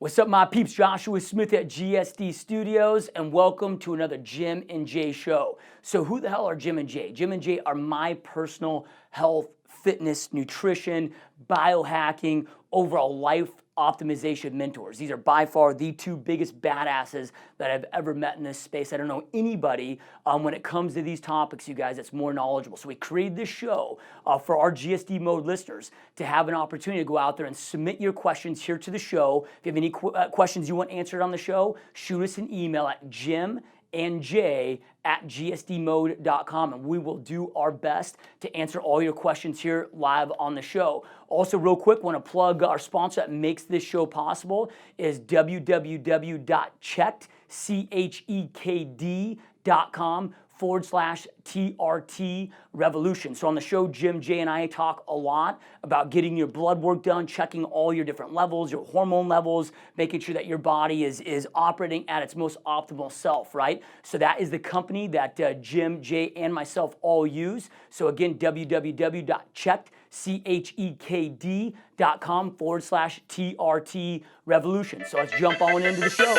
What's up, my peeps? Joshua Smith at GSD Studios, and welcome to another Jim and Jay show. So who the hell are Jim and Jay? Jim and Jay are my personal health, fitness, nutrition, biohacking, overall life optimization mentors. These are by far the two biggest badasses that I've ever met in this space. I don't know anybody when it comes to these topics, you guys, that's more knowledgeable. So we created this show for our GSD mode listeners to have an opportunity to go out there and submit your questions here to the show. If you have any questions you want answered on the show, shoot us an email at jimandjay@gsdmode.com, and we will do our best to answer all your questions here live on the show. Also, real quick, want to plug our sponsor that makes this show possible is www.CHEKD.com/TRT Revolution. So on the show, Jim, Jay, and I talk a lot about getting your blood work done, checking all your different levels, your hormone levels, making sure that your body is operating at its most optimal self, right? So that is the company that Jim, Jay, and myself all use. So again, www.CHEKD.com/TRT Revolution. So let's jump on into the show.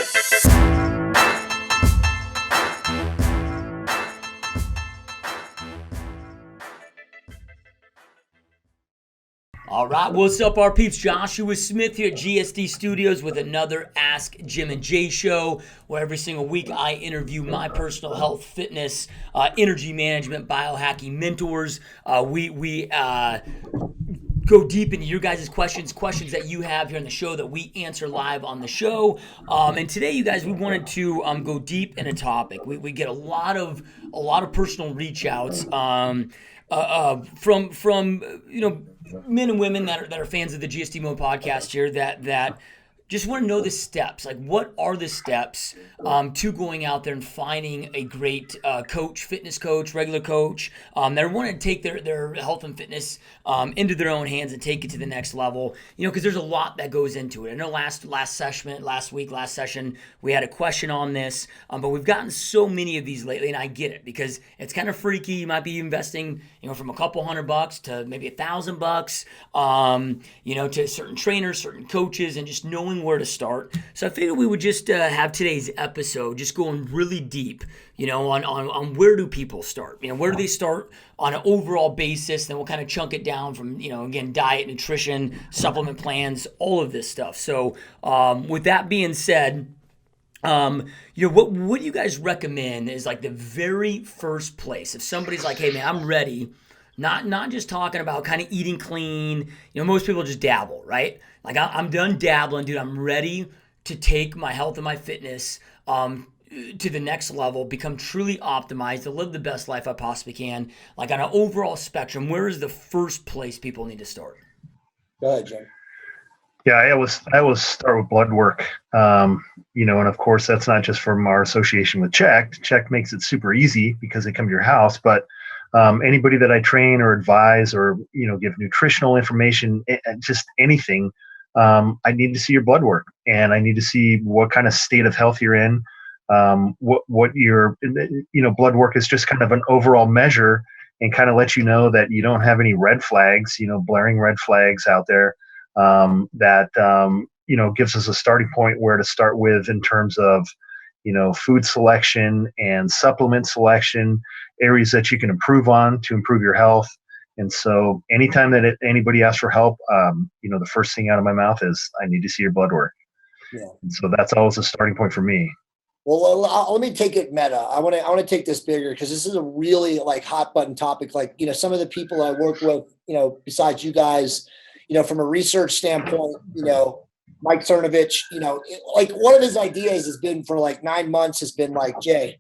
All right, what's up, our peeps? Joshua Smith here at GSD Studios with another Ask Jim and Jay show, where every single week I interview my personal health, fitness, energy management, biohacking mentors. We go deep into your guys' questions that you have here on the show that we answer live on the show. And today, you guys, we wanted to go deep in a topic. We get a lot of personal reach outs from men and women that are fans of the GSD Mode podcast here that just want to know the steps. Like, what are the steps to going out there and finding a great coach, fitness coach, regular coach that want to take their health and fitness into their own hands and take it to the next level? You know, because there's a lot that goes into it. I know last session, we had a question on this, but we've gotten so many of these lately, and I get it because it's kind of freaky. You might be investing, from a couple $100 to maybe $1,000, to certain trainers, certain coaches, and just knowing where to start. So I figured we would just have today's episode just going really deep, on where do people start? Where do they start on an overall basis? Then we'll kind of chunk it down from, again, diet, nutrition, supplement plans, all of this stuff. So with that being said, what do you guys recommend is like the very first place? If somebody's like, hey man, I'm ready, not just talking about kind of eating clean, most people just dabble, right? Like I'm done dabbling, dude. I'm ready to take my health and my fitness to the next level, become truly optimized, to live the best life I possibly can. Like on an overall spectrum, where is the first place people need to start? Go ahead, Jim. Yeah, I always start with blood work. And of course that's not just from our association with CHEKD. CHEKD makes it super easy because they come to your house, but anybody that I train or advise or, give nutritional information, just anything, I need to see your blood work, and I need to see what kind of state of health you're in. What your, blood work is just kind of an overall measure and kind of let you know that you don't have any red flags, blaring red flags out there. That gives us a starting point where to start with in terms of, food selection and supplement selection, areas that you can improve on to improve your health. And so anytime that anybody asks for help, the first thing out of my mouth is, I need to see your blood work. Yeah. And so that's always a starting point for me. Well, let me take it meta. I want to take this bigger because this is a really hot button topic. Some of the people I work with, besides you guys, from a research standpoint, Mike Cernovich, one of his ideas has been for 9 months has been Jay,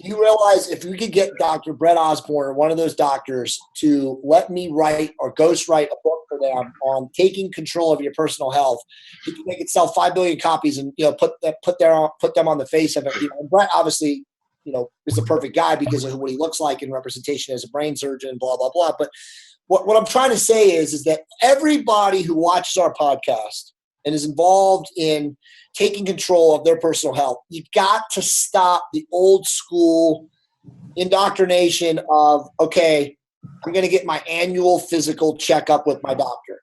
do you realize if we could get Dr. Brett Osborne or one of those doctors to let me write or ghostwrite a book for them on taking control of your personal health, he can make it sell 5 billion copies and, put them on the face of it. And Brett obviously, is the perfect guy because of what he looks like in representation as a brain surgeon, blah, blah, blah. But what I'm trying to say is that everybody who watches our podcast and is involved in taking control of their personal health, you've got to stop the old school indoctrination of, okay, I'm going to get my annual physical checkup with my doctor,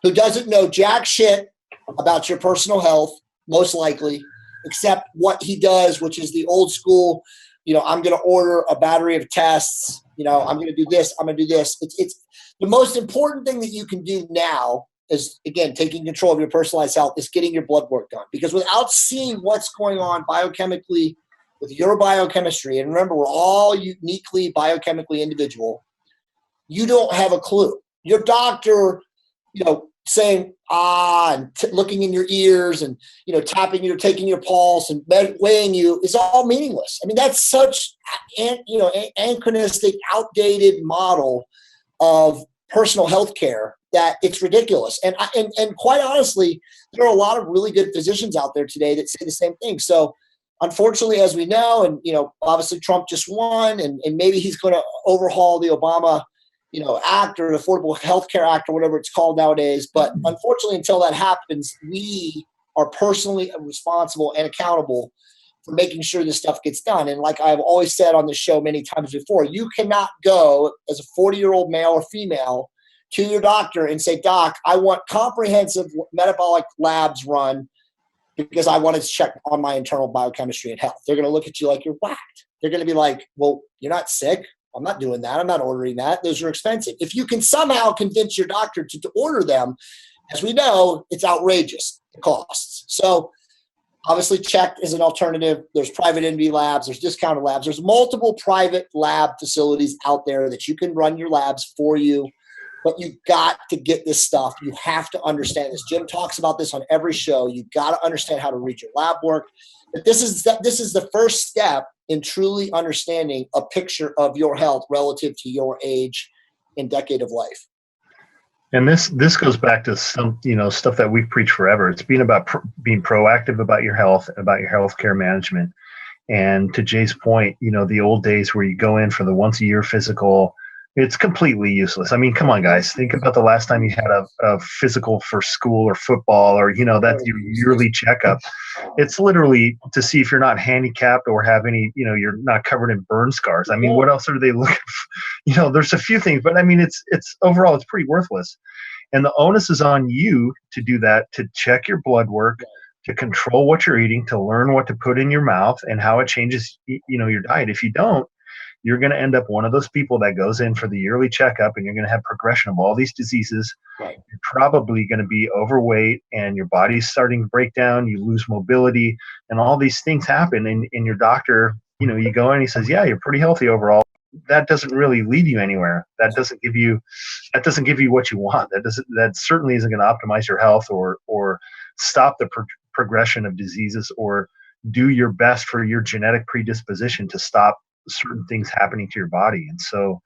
who doesn't know jack shit about your personal health, most likely, except what he does, which is the old school, I'm going to order a battery of tests. I'm going to do this. I'm going to do this. It's the most important thing that you can do now is, again, taking control of your personalized health, is getting your blood work done. Because without seeing what's going on biochemically with your biochemistry, and remember, we're all uniquely biochemically individual, you don't have a clue. Your doctor, saying and looking in your ears and tapping you, taking your pulse and weighing you is all meaningless. I mean, that's such anachronistic, outdated model of personal health care that it's ridiculous. And quite honestly, there are a lot of really good physicians out there today that say the same thing. So unfortunately, as we know, and obviously Trump just won, and maybe he's going to overhaul the Obama act, or the Affordable Health Care Act, or whatever it's called nowadays. But unfortunately, until that happens, we are personally responsible and accountable for making sure this stuff gets done. And like I've always said on the show many times before, you cannot go as a 40-year-old male or female to your doctor and say, Doc, I want comprehensive metabolic labs run because I wanted to check on my internal biochemistry and health. They're going to look at you like you're whacked. They're going to be like, well, you're not sick. I'm not doing that. I'm not ordering that. Those are expensive. If you can somehow convince your doctor to order them, as we know, it's outrageous, the costs. So obviously CHEKD is an alternative. There's private NV labs. There's discounted labs. There's multiple private lab facilities out there that you can run your labs for you. But you've got to get this stuff. You have to understand this. Jim talks about this on every show. You've got to understand how to read your lab work. But this is the first step in truly understanding a picture of your health relative to your age and decade of life. And this goes back to some stuff that we've preached forever. It's being about being proactive about your health, about your healthcare management. And to Jay's point, the old days where you go in for the once a year physical, it's completely useless. I mean, come on, guys. Think about the last time you had a physical for school or football, or, that's your yearly checkup. It's literally to see if you're not handicapped or have any, you're not covered in burn scars. I mean, what else are they looking for? There's a few things, but I mean, it's overall, it's pretty worthless. And the onus is on you to do that, to check your blood work, to control what you're eating, to learn what to put in your mouth and how it changes, your diet. If you don't, you're going to end up one of those people that goes in for the yearly checkup, and you're going to have progression of all these diseases. Right. You're probably going to be overweight, and your body's starting to break down. You lose mobility, and all these things happen. And your doctor, you go in and he says, yeah, you're pretty healthy overall. That doesn't really lead you anywhere. That doesn't give you what you want. That certainly isn't going to optimize your health or stop the progression of diseases, or do your best for your genetic predisposition to stop certain things happening to your body. And so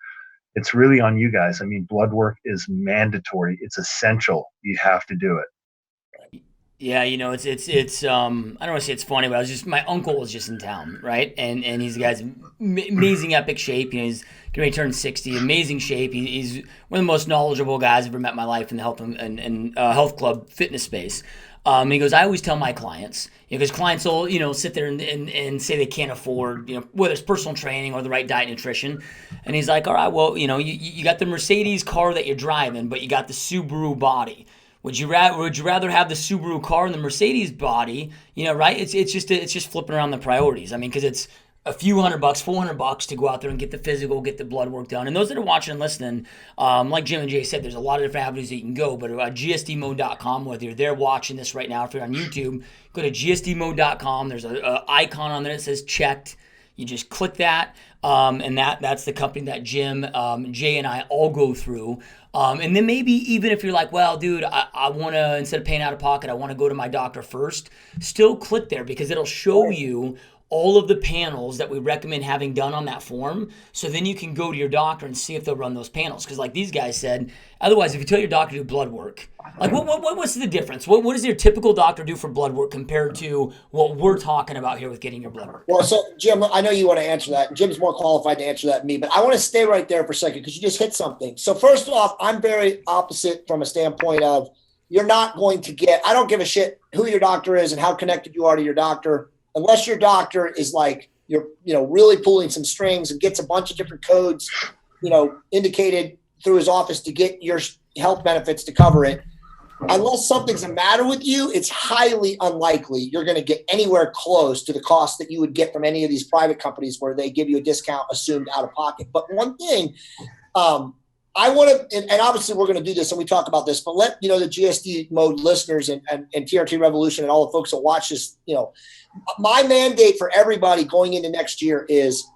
it's really on you guys. I mean, blood work is mandatory. It's essential. You have to do it. Yeah, it's I don't want to say it's funny, but my uncle was just in town, right? And he's a guy's amazing epic shape. He's going to turn 60, amazing shape. He's one of the most knowledgeable guys I've ever met in my life in the health and health club fitness space. He goes, I always tell my clients, because clients will, sit there and say they can't afford, whether it's personal training or the right diet and nutrition. And he's like, all right, well, you got the Mercedes car that you're driving, but you got the Subaru body. Would you rather have the Subaru car and the Mercedes body? Right? It's just flipping around the priorities. I mean, because it's a few $100, $400 to go out there and get the physical, get the blood work done. And those that are watching and listening, like Jim and Jay said, there's a lot of different avenues that you can go. But gsdmode.com, whether you're there watching this right now, if you're on YouTube, go to gsdmode.com. There's an icon on there that says CHEKD. You just click that, and that's the company that Jim, Jay, and I all go through. And then maybe even if you're like, well, dude, I want to, instead of paying out of pocket, I want to go to my doctor first, still click there, because it'll show you all of the panels that we recommend having done on that form. So then you can go to your doctor and see if they'll run those panels. Because like these guys said, otherwise, if you tell your doctor to do blood work, like what's the difference? What does your typical doctor do for blood work compared to what we're talking about here with getting your blood work? Well, so Jim, I know you want to answer that. Jim's more qualified to answer that than me, but I want to stay right there for a second because you just hit something. So first off, I'm very opposite from a standpoint of you're not going to get, I don't give a shit who your doctor is and how connected you are to your doctor. Unless your doctor is like, you're, really pulling some strings and gets a bunch of different codes, indicated through his office to get your health benefits to cover it. unless something's the matter with you, it's highly unlikely you're going to get anywhere close to the cost that you would get from any of these private companies where they give you a discount assumed out of pocket. But one thing, I want to, and obviously we're going to do this and we talk about this, but let, the GSD mode listeners and TRT Revolution and all the folks that watch this, my mandate for everybody going into next year is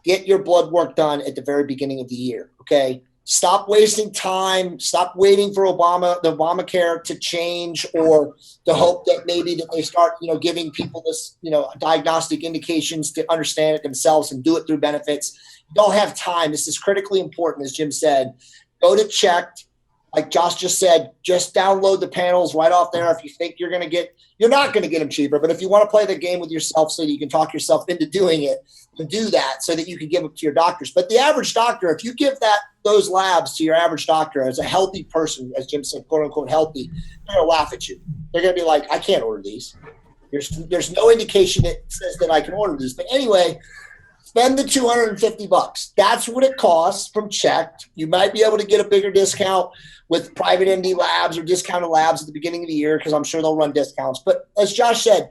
get your blood work done at the very beginning of the year. Okay. Stop wasting time. Stop waiting for the Obamacare to change or to hope that maybe that they start, giving people this, diagnostic indications to understand it themselves and do it through benefits. You don't have time. This is critically important, as Jim said. Go to CHEKD. Like Josh just said, just download the panels right off there. If you think you're not going to get them cheaper, but if you want to play the game with yourself so that you can talk yourself into doing it, to do that so that you can give them to your doctors. But the average doctor, if you give those labs to your average doctor as a healthy person, as Jim said, quote unquote healthy, they're going to laugh at you. They're going to be like, I can't order these. There's no indication that says that I can order these. But anyway, spend the $250. That's what it costs from CHEKD. You might be able to get a bigger discount with private MD labs or discounted labs at the beginning of the year because I'm sure they'll run discounts. But as Josh said,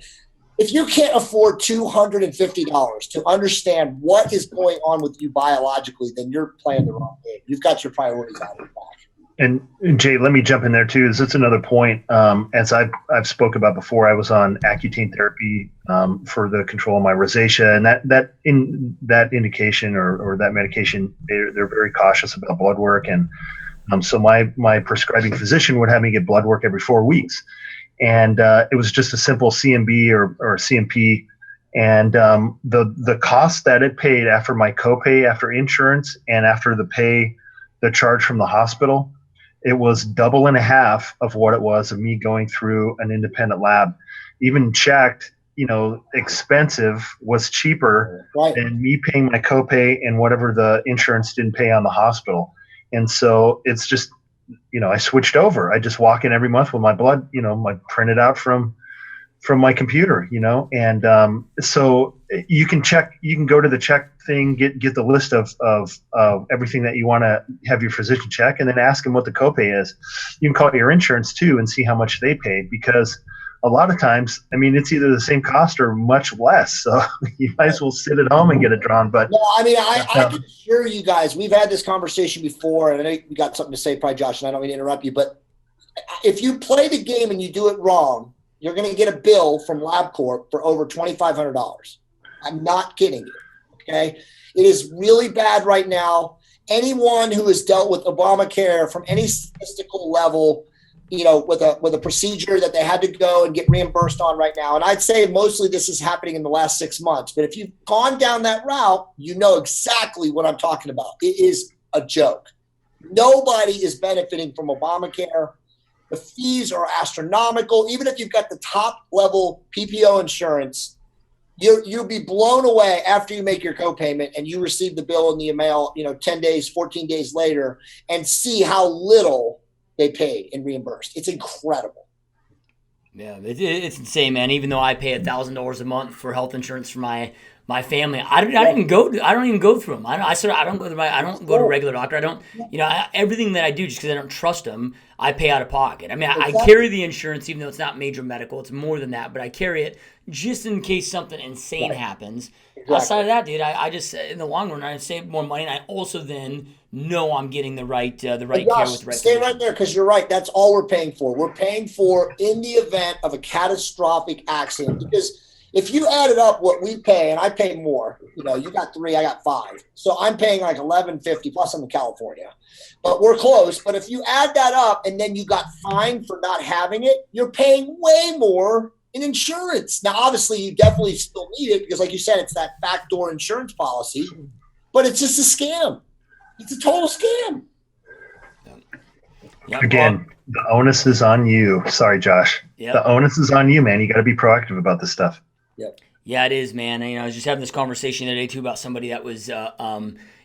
if you can't afford $250 to understand what is going on with you biologically, then you're playing the wrong game. You've got your priorities out of your back. And Jay, let me jump in there too. That's another point. As I've spoke about before, I was on Accutane therapy for the control of my rosacea, and that indication or that medication, they're very cautious about blood work, and so my prescribing physician would have me get blood work every 4 weeks. And it was just a simple CMB or CMP. And the cost that it paid after my copay, after insurance, and after the charge from the hospital, it was double and a half of what it was of me going through an independent lab. Even CHEKD, expensive was cheaper than me paying my copay and whatever the insurance didn't pay on the hospital. And so it's just, I switched over. I just walk in every month with my blood, my printed out from my computer, and so you can go to the CHEKD thing, get the list of everything that you want to have your physician check, and then ask them what the copay is. You can call your insurance too and see how much they paid, because a lot of times, it's either the same cost or much less. So you might as well sit at home and get it drawn. But I can assure you guys, we've had this conversation before, and I know you got something to say, probably, Josh, and I don't mean to interrupt you, but if you play the game and you do it wrong, you're going to get a bill from LabCorp for over $2,500. I'm not kidding you. Okay. It is really bad right now. Anyone who has dealt with Obamacare from any statistical level, with a procedure that they had to go and get reimbursed on right now. And I'd say mostly this is happening in the last 6 months. But if you've gone down that route, you know exactly what I'm talking about. It is a joke. Nobody is benefiting from Obamacare. The fees are astronomical. Even if you've got the top level PPO insurance, you'll be blown away after you make your copayment and you receive the bill in the mail, 10 days, 14 days later, and see how little they paid and reimbursed. It's incredible. Yeah, it's insane, man. Even though I pay $1,000 a month for health insurance for my family, I don't even go through them. I don't go to a regular doctor. I don't, everything that I do, just because I don't trust them, I pay out of pocket. I carry the insurance, even though it's not major medical. It's more than that, but I carry it just in case something insane happens. Exactly. Outside of that, dude, I just, in the long run, I save more money, and I also then know I'm getting the right care with the right stay physician. right there, because you're right. That's all we're paying for. We're paying for in the event of a catastrophic accident, because if you added up what we pay, and I pay more, you got 3, I got 5. So I'm paying like $11.50, plus I'm in California. But we're close. But if you add that up and then you got fined for not having it, you're paying way more in insurance. Now, obviously, you definitely still need it because, like you said, it's that backdoor insurance policy. But it's just a scam. It's a total scam. Yep. Again, the onus is on you. Sorry, Josh. Yep. The onus is on you, man. You got to be proactive about this stuff. Yep. Yeah, it is, man. And, I was just having this conversation today too about somebody that was,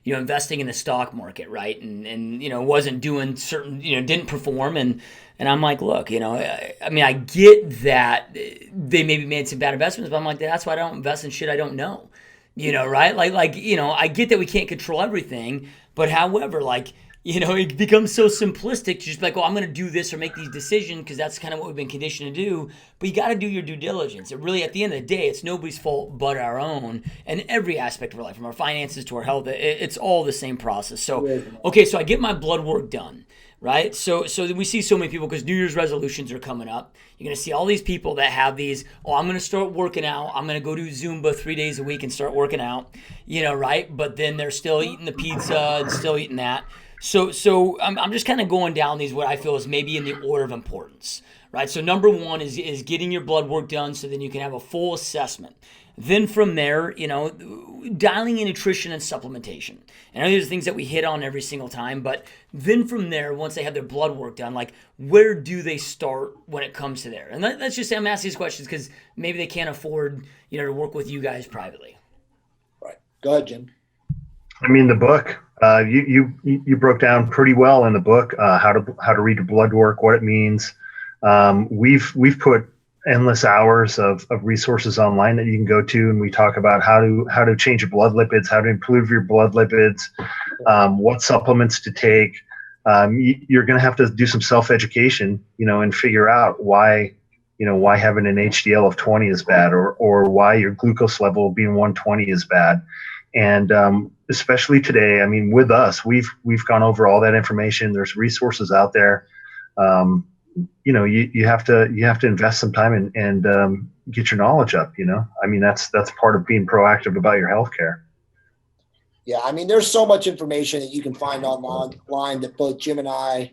investing in the stock market, right? And wasn't doing certain, didn't perform. And I'm like, look, I get that they maybe made some bad investments, but I'm like, that's why I don't invest in shit I don't know, right? I get that we can't control everything, but however, It becomes so simplistic to just be like, oh, I'm going to do this or make these decisions because that's kind of what we've been conditioned to do. But you got to do your due diligence. It really, at the end of the day, it's nobody's fault but our own. And every aspect of our life, from our finances to our health, it's all the same process. So, okay, so I get my blood work done, right? So we see so many people because New Year's resolutions are coming up. You're going to see all these people that have these, oh, I'm going to start working out. I'm going to go do Zumba 3 days a week and start working out, right? But then they're still eating the pizza and still eating that. So I'm just kind of going down these, what I feel is maybe in the order of importance, right? So number one is getting your blood work done so then you can have a full assessment. Then from there, dialing in nutrition and supplementation. And I know these are things that we hit on every single time, but then from there, once they have their blood work done, like where do they start when it comes to there? And let's just say I'm asking these questions because maybe they can't afford, to work with you guys privately. Right. Go ahead, Jim. I mean, the book, you broke down pretty well in the book how to read the blood work, what it means. We've put endless hours of resources online that you can go to, and we talk about how to change your blood lipids, how to improve your blood lipids, what supplements to take. You're going to have to do some self-education, and figure out why having an HDL of 20 is bad, or why your glucose level being 120 is bad. And especially today, I mean, with us, we've gone over all that information. There's resources out there. You have to invest some time and get your knowledge up. I mean, that's part of being proactive about your healthcare. Yeah, I mean, there's so much information that you can find online that both Jim and I,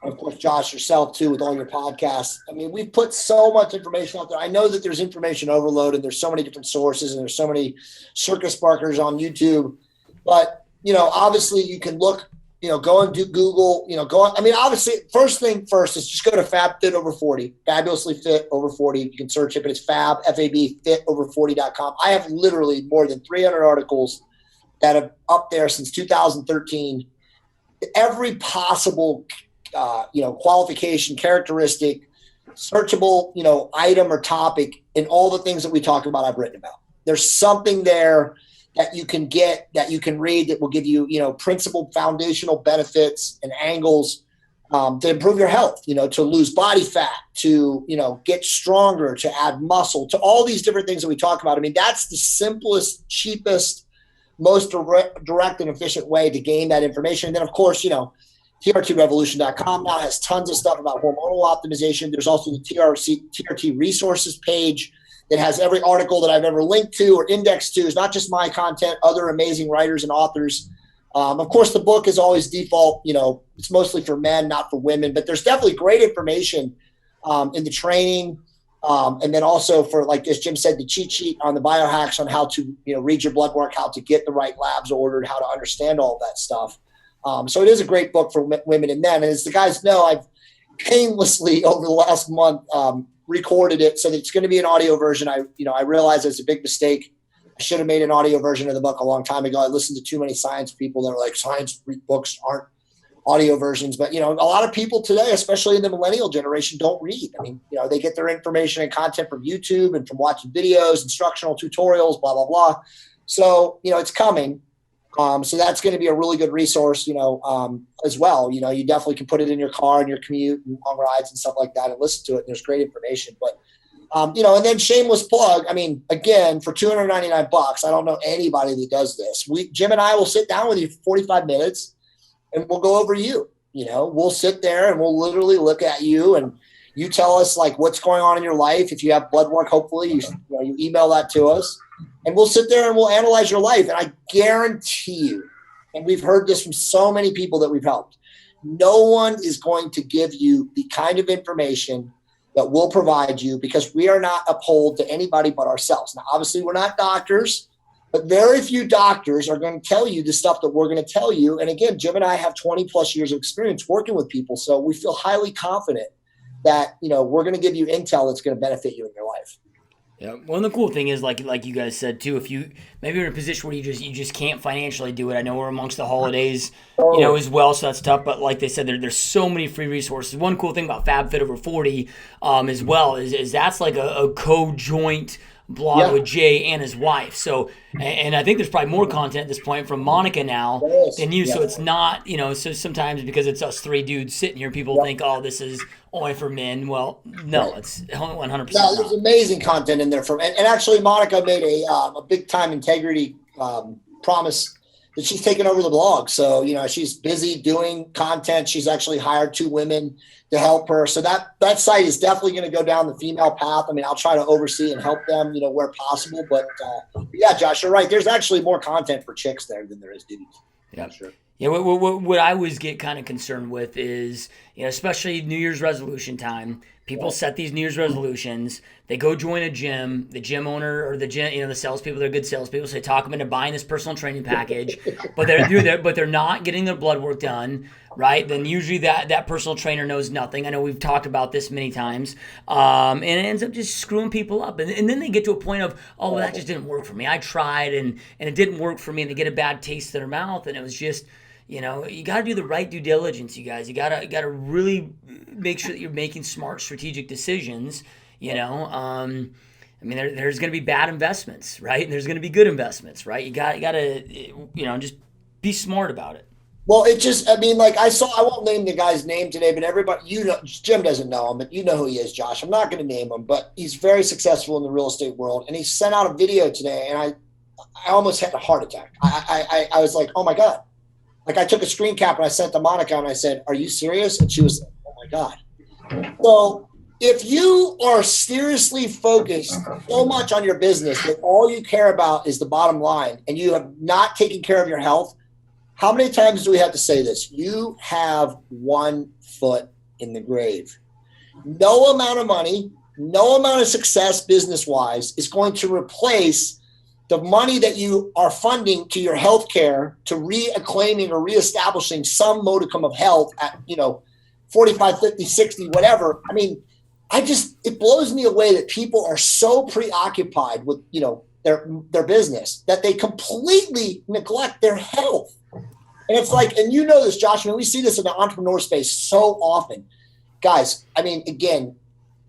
and of course, Josh, yourself too, with all your podcasts. I mean, we've put so much information out there. I know that there's information overload and there's so many different sources and there's so many circus barkers on YouTube. But, obviously you can look, go and do Google, obviously first thing first is just go to FabFit Over 40, Fabulously Fit Over 40. You can search it, but it's FabFitOver40.com. I have literally more than 300 articles that are up there since 2013. Every possible qualification, characteristic, searchable, item or topic, and all the things that we talk about, I've written about. There's something there that you can get, that you can read, that will give you, principal foundational benefits and angles to improve your health, to lose body fat, to, get stronger, to add muscle, to all these different things that we talk about. I mean, that's the simplest, cheapest, most direct and efficient way to gain that information. And then, of course, TRTrevolution.com now has tons of stuff about hormonal optimization. There's also the TRT resources page that has every article that I've ever linked to or indexed to. It's not just my content, other amazing writers and authors. Of course, the book is always default. It's mostly for men, not for women. But there's definitely great information in the training. And then also for, like, as Jim said, the cheat sheet on the biohacks on how to, read your blood work, how to get the right labs ordered, how to understand all that stuff. So it is a great book for women and men. And as the guys know, I've painlessly over the last month recorded it so that it's going to be an audio version. I realize it's a big mistake. I should have made an audio version of the book a long time ago. I listened to too many science people that are like, science books aren't audio versions. But, a lot of people today, especially in the millennial generation, don't read. I mean, they get their information and content from YouTube and from watching videos, instructional tutorials, blah, blah, blah. So, it's coming. So that's going to be a really good resource, as well. You definitely can put it in your car and your commute and long rides and stuff like that and listen to it. There's great information. But, and then shameless plug. I mean, again, for $299, I don't know anybody that does this. Jim and I will sit down with you for 45 minutes and we'll go over you. We'll sit there and we'll literally look at you and you tell us like what's going on in your life. If you have blood work, hopefully you email that to us. And we'll sit there and we'll analyze your life. And I guarantee you, and we've heard this from so many people that we've helped, no one is going to give you the kind of information that we'll provide you because we are not uphold to anybody but ourselves. Now, obviously, we're not doctors, but very few doctors are going to tell you the stuff that we're going to tell you. And again, Jim and I have 20 plus years of experience working with people. So we feel highly confident that, we're going to give you intel that's going to benefit you in your life. Yeah. Well, and the cool thing is, like you guys said too, if you maybe you're in a position where you just can't financially do it. I know we're amongst the holidays, as well, so that's tough. But like they said, there's so many free resources. One cool thing about FabFit Over 40, as well, is that's like a co-joint blog with Jay and his wife. So, and I think there's probably more content at this point from Monica now than you. So it's not, so sometimes because it's us three dudes sitting here, people think, oh, this is only for men. Well, no, it's 100%. No, there's amazing content in there and actually Monica made a big time integrity promise that she's taken over the blog. So, she's busy doing content. She's actually hired 2 women to help her. So that site is definitely going to go down the female path. I mean, I'll try to oversee and help them, where possible. But yeah, Josh, you're right. There's actually more content for chicks there than there is dudes. Yeah, sure. Yeah, what I always get kind of concerned with is, especially New Year's resolution time, people set these New Year's resolutions. They go join a gym. The gym owner or the gym, the salespeople, they're good salespeople, so they talk them into buying this personal training package, but they're not getting their blood work done, right? Then usually that personal trainer knows nothing. I know we've talked about this many times, and it ends up just screwing people up. And then they get to a point of, oh, well, that just didn't work for me. I tried and it didn't work for me, and they get a bad taste in their mouth, and it was just. You got to do the right due diligence, you guys. You got to really make sure that you're making smart, strategic decisions. I mean, there's going to be bad investments, right? And there's going to be good investments, right? You got to, just be smart about it. Well, I won't name the guy's name today, but everybody, Jim doesn't know him, but you know who he is, Josh. I'm not going to name him, but he's very successful in the real estate world. And he sent out a video today, and I almost had a heart attack. I was like, oh my God. Like I took a screen cap and I sent to Monica and I said, are you serious? And she was like, oh my God. So if you are seriously focused so much on your business that all you care about is the bottom line and you have not taken care of your health, how many times do we have to say this? You have 1 foot in the grave. No amount of money, no amount of success business-wise is going to replace the money that you are funding to your health care to reacclaiming or reestablishing some modicum of health at, 45, 50, 60, whatever. I mean, it blows me away that people are so preoccupied with, their business that they completely neglect their health. And it's like, and this, Josh, we see this in the entrepreneur space so often. Guys, I mean, again,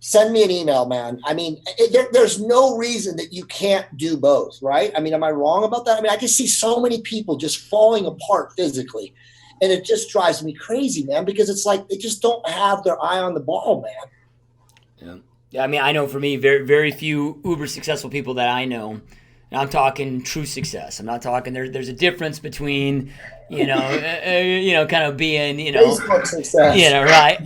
send me an email, man. I mean, there's no reason that you can't do both, right? I mean, am I wrong about that? I mean, I just see so many people just falling apart physically, and it just drives me crazy, man, because it's like they just don't have their eye on the ball, man. Yeah. I mean, I know for me, very, very few uber successful people that I know, and I'm talking true success. I'm not talking there's a difference between, kind of being, Facebook success. Right.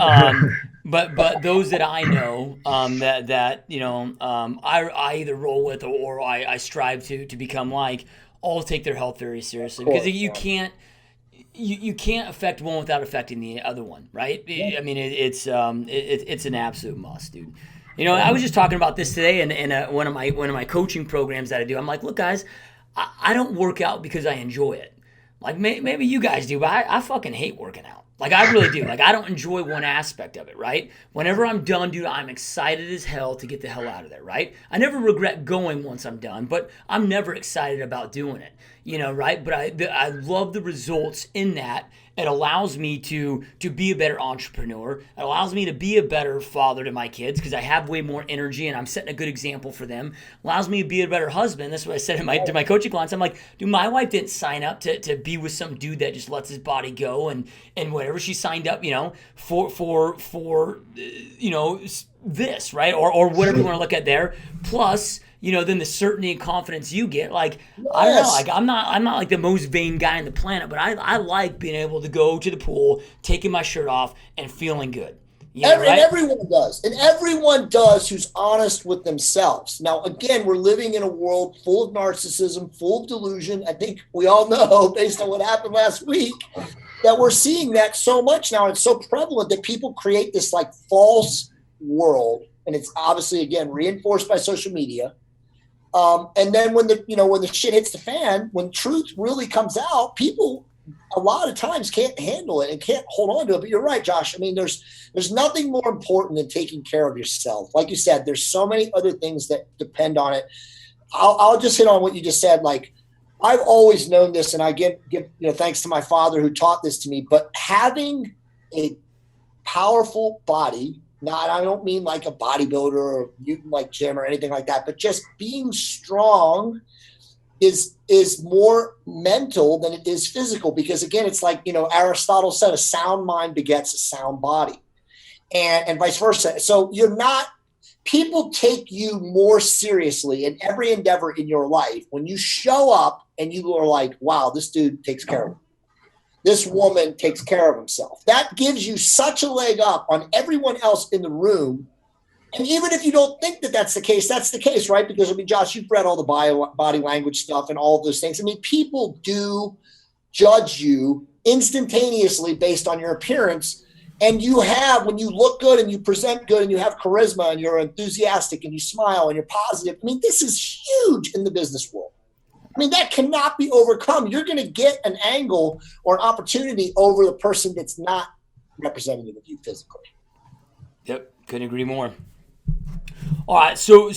But those that I know that I either roll with or I strive to become like, all take their health very seriously because you can't affect one without affecting the other one, right? I mean it's an absolute must, dude. I was just talking about this today in one of my coaching programs that I do. I'm like, look, guys, I don't work out because I enjoy it. Like maybe you guys do, but I fucking hate working out. Like, I really do. Like, I don't enjoy one aspect of it, right? Whenever I'm done, dude, I'm excited as hell to get the hell out of there, right? I never regret going once I'm done, but I'm never excited about doing it, right? But I love the results in that. It allows me to be a better entrepreneur. It allows me to be a better father to my kids because I have way more energy and I'm setting a good example for them. It allows me to be a better husband. That's what I said to my coaching clients. I'm like, dude, my wife didn't sign up to be with some dude that just lets his body go and whatever. She signed up, for this, right? Or whatever you want to look at there. Plus, then the certainty and confidence you get, like, I don't know, like I'm not like the most vain guy on the planet, but I like being able to go to the pool, taking my shirt off and feeling good. Right? And everyone does. And everyone does who's honest with themselves. Now, again, we're living in a world full of narcissism, full of delusion. I think we all know, based on what happened last week, that we're seeing that so much now. It's so prevalent that people create this like false world. And it's obviously, again, reinforced by social media. And then when the shit hits the fan, when truth really comes out, people a lot of times can't handle it and can't hold on to it. But you're right, Josh. I mean, there's nothing more important than taking care of yourself. Like you said, there's so many other things that depend on it. I'll just hit on what you just said. Like, I've always known this, and I give thanks to my father who taught this to me. But having a powerful body Not, I don't mean like a bodybuilder or mutant like Jim or anything like that, but just being strong is more mental than it is physical, because again, it's like, Aristotle said, a sound mind begets a sound body, and vice versa. So people take you more seriously in every endeavor in your life when you show up and you are like, wow, this dude takes care of him. This woman takes care of himself. That gives you such a leg up on everyone else in the room. And even if you don't think that that's the case, right? Because, Josh, you've read all the body language stuff and all of those things. People do judge you instantaneously based on your appearance. And when you look good and you present good and you have charisma and you're enthusiastic and you smile and you're positive. This is huge in the business world. That cannot be overcome. You're going to get an angle or an opportunity over the person that's not representative of you physically. Yep, couldn't agree more. All right, so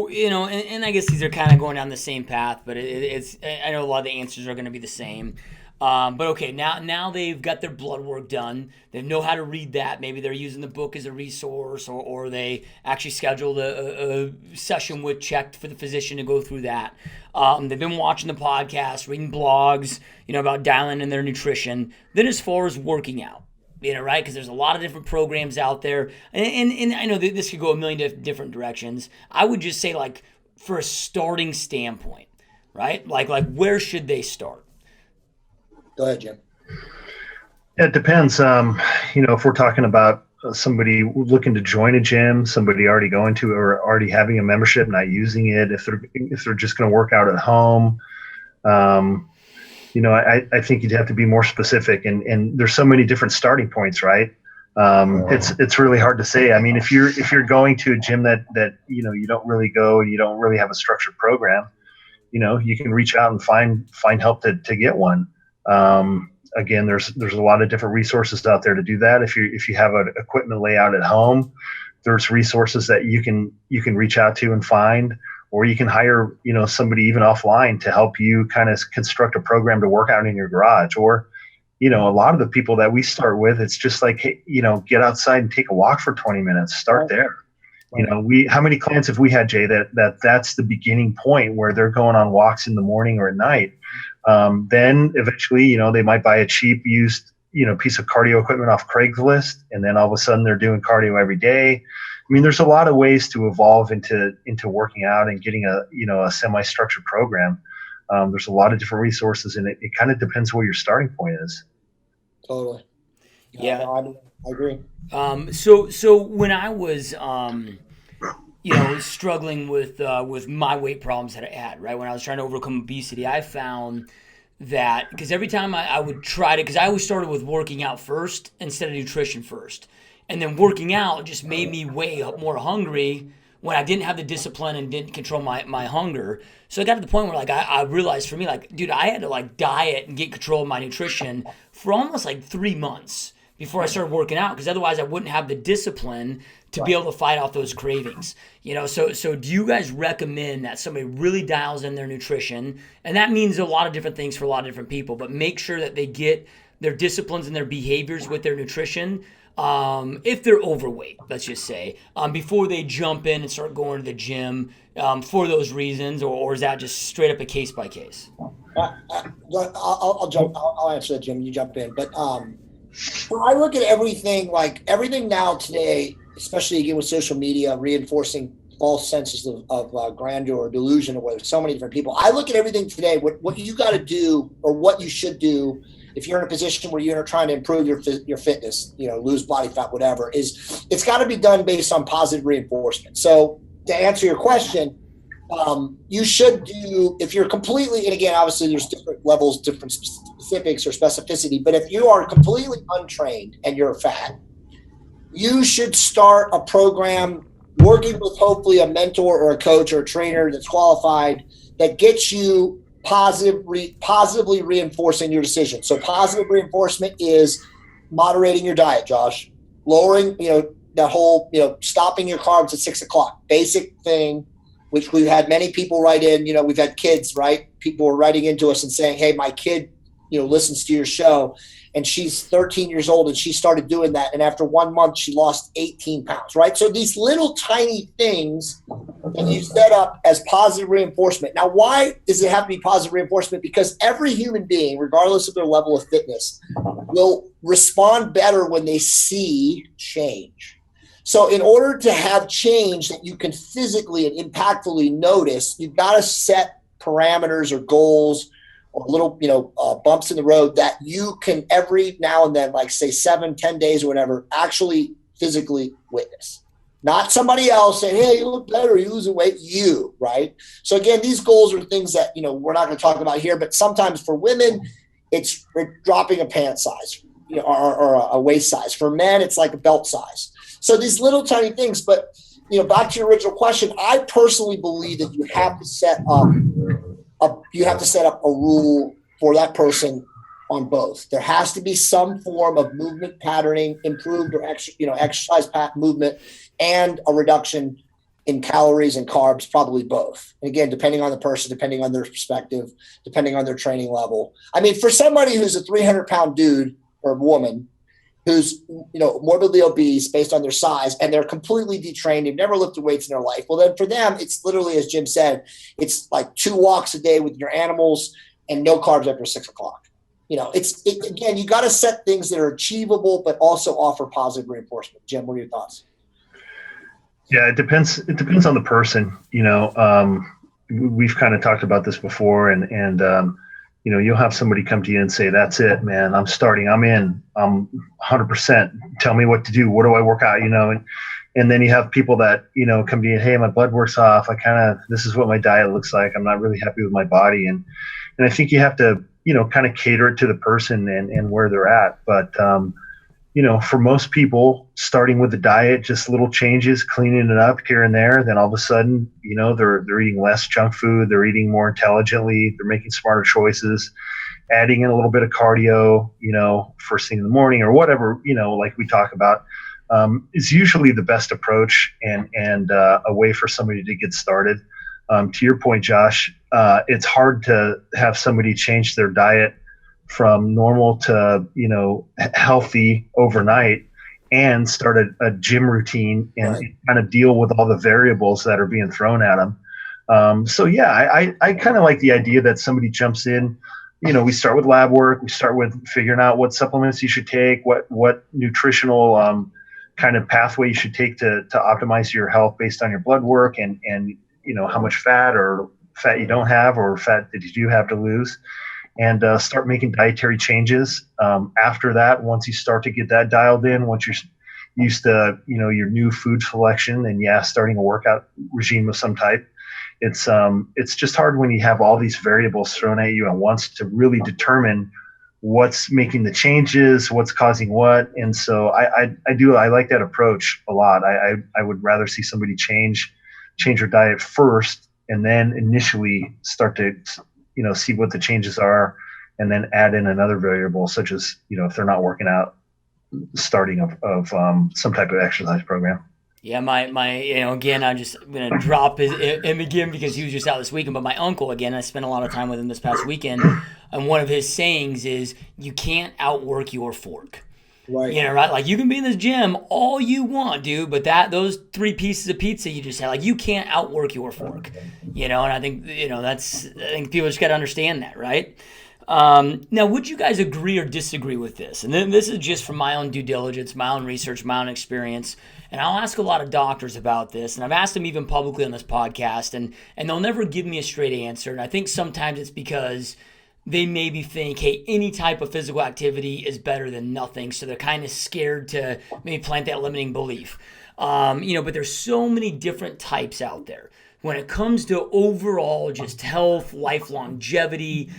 and I guess these are kind of going down the same path, but I know a lot of the answers are going to be the same. But okay, now they've got their blood work done. They know how to read that. Maybe they're using the book as a resource, or they actually scheduled a session with CHEKD for the physician to go through that. They've been watching the podcast, reading blogs, about dialing in their nutrition. Then as far as working out, right? Because there's a lot of different programs out there. And I know that this could go a million different directions. I would just say, like, for a starting standpoint, right? Like where should they start? Go ahead, Jim. It depends. If we're talking about somebody looking to join a gym, somebody already going to or already having a membership, not using it, if they're just going to work out at home, I think you'd have to be more specific. And there's so many different starting points, right? It's really hard to say. If you're going to a gym that you don't really go and you don't really have a structured program, you can reach out and find help to get one. Again, there's a lot of different resources out there to do that. If you have an equipment layout at home, there's resources that you can reach out to and find, or you can hire, somebody even offline to help you kind of construct a program to work out in your garage. Or, a lot of the people that we start with, it's just like, hey, get outside and take a walk for 20 minutes, start there. How many clients have we had, Jay, that's the beginning point where they're going on walks in the morning or at night. Then eventually, they might buy a cheap used, piece of cardio equipment off Craigslist. And then all of a sudden they're doing cardio every day. There's a lot of ways to evolve into working out and getting a semi-structured program. There's a lot of different resources, and it kind of depends where your starting point is. Totally. Yeah. I agree. So when I was, struggling with my weight problems that I had, right? When I was trying to overcome obesity, I found that because every time I would try to, because I always started with working out first instead of nutrition first. And then working out just made me way more hungry when I didn't have the discipline and didn't control my hunger. So I got to the point where I realized for me, dude, I had to diet and get control of my nutrition for almost 3 months before I started working out, because otherwise I wouldn't have the discipline to be able to fight off those cravings. So do you guys recommend that somebody really dials in their nutrition? And that means a lot of different things for a lot of different people, but make sure that they get their disciplines and their behaviors with their nutrition. If they're overweight, let's just say, before they jump in and start going to the gym for those reasons, or is that just straight up a case by case? I'll answer that, Jim. You jump in. But when I look at everything now today, especially again with social media reinforcing false senses of grandeur or delusion, or with so many different people, I look at everything today. What you got to do, or what you should do, if you're in a position where you're trying to improve your fitness, lose body fat, whatever, is it's got to be done based on positive reinforcement. So to answer your question, you should do, if you're completely, and again, obviously there's different levels, different specifics or specificity, but if you are completely untrained and you're fat, you should start a program working with hopefully a mentor or a coach or a trainer that's qualified that gets you positively reinforcing your decision. So positive reinforcement is moderating your diet, Josh, lowering, that whole, stopping your carbs at 6 o'clock, basic thing, which we've had many people write in, we've had kids, right? People were writing into us and saying, hey, my kid listens to your show, and she's 13 years old and she started doing that. And after 1 month, she lost 18 pounds, right? So these little tiny things that you set up as positive reinforcement. Now, why does it have to be positive reinforcement? Because every human being, regardless of their level of fitness, will respond better when they see change. So in order to have change that you can physically and impactfully notice, you've got to set parameters or goals or little, bumps in the road that you can every now and then, like say 7-10 days or whatever, actually physically witness. Not somebody else saying, hey, you look better, you're losing weight, you, right? So again, these goals are things that, we're not going to talk about here, but sometimes for women, it's dropping a pant size, or a waist size. For men, it's like a belt size. So these little tiny things, but, back to your original question, I personally believe that you have to set up a rule for that person on both. There has to be some form of movement patterning, improved or exercise movement, and a reduction in calories and carbs, probably both. And again, depending on the person, depending on their perspective, depending on their training level. I mean, for somebody who's a 300-pound dude or woman who's, morbidly obese based on their size, and they're completely detrained, they've never lifted weights in their life. Well, then for them, it's literally, as Jim said, it's like 2 walks a day with your animals and no carbs after 6 o'clock. Again, you got to set things that are achievable, but also offer positive reinforcement. Jim, what are your thoughts? Yeah, it depends. It depends on the person. We've kind of talked about this before, and you'll have somebody come to you and say, "That's it, man. I'm starting. I'm in. I'm 100%. Tell me what to do. What do I work out?" And then you have people that come to you, "Hey, my blood work's off. This is what my diet looks like. I'm not really happy with my body." And I think you have to kind of cater it to the person and where they're at. But for most people, starting with the diet, just little changes, cleaning it up here and there, then all of a sudden, they're eating less junk food, they're eating more intelligently, they're making smarter choices, adding in a little bit of cardio, first thing in the morning or whatever, like we talk about, is usually the best approach and a way for somebody to get started. To your point, Josh, it's hard to have somebody change their diet from normal to, healthy overnight and start a gym routine and kind of deal with all the variables that are being thrown at them. So yeah, I kind of like the idea that somebody jumps in, we start with lab work, we start with figuring out what supplements you should take, what nutritional kind of pathway you should take to optimize your health based on your blood work and how much fat you don't have or fat that you do have to lose. And start making dietary changes. After that, once you start to get that dialed in, once you're used to, your new food selection and starting a workout regime of some type, it's just hard when you have all these variables thrown at you at once to really determine what's making the changes, what's causing what. And so I like that approach a lot. I would rather see somebody change their diet first and then initially start to see what the changes are, and then add in another variable, such as, if they're not working out, starting of some type of exercise program. Yeah, my again, I'm going to drop him again because he was just out this weekend, but my uncle, again, I spent a lot of time with him this past weekend, and one of his sayings is, you can't outwork your fork. Right. Right? Like, you can be in this gym all you want, dude, but those 3 pieces of pizza you just had, like, you can't outwork your fork. And I think, I think people just got to understand that, right? Now, would you guys agree or disagree with this? And then this is just from my own due diligence, my own research, my own experience. And I'll ask a lot of doctors about this, and I've asked them even publicly on this podcast, and they'll never give me a straight answer. And I think sometimes it's because they maybe think, hey, any type of physical activity is better than nothing. So they're kind of scared to maybe plant that limiting belief. But there's so many different types out there. When it comes to overall just health, life longevity,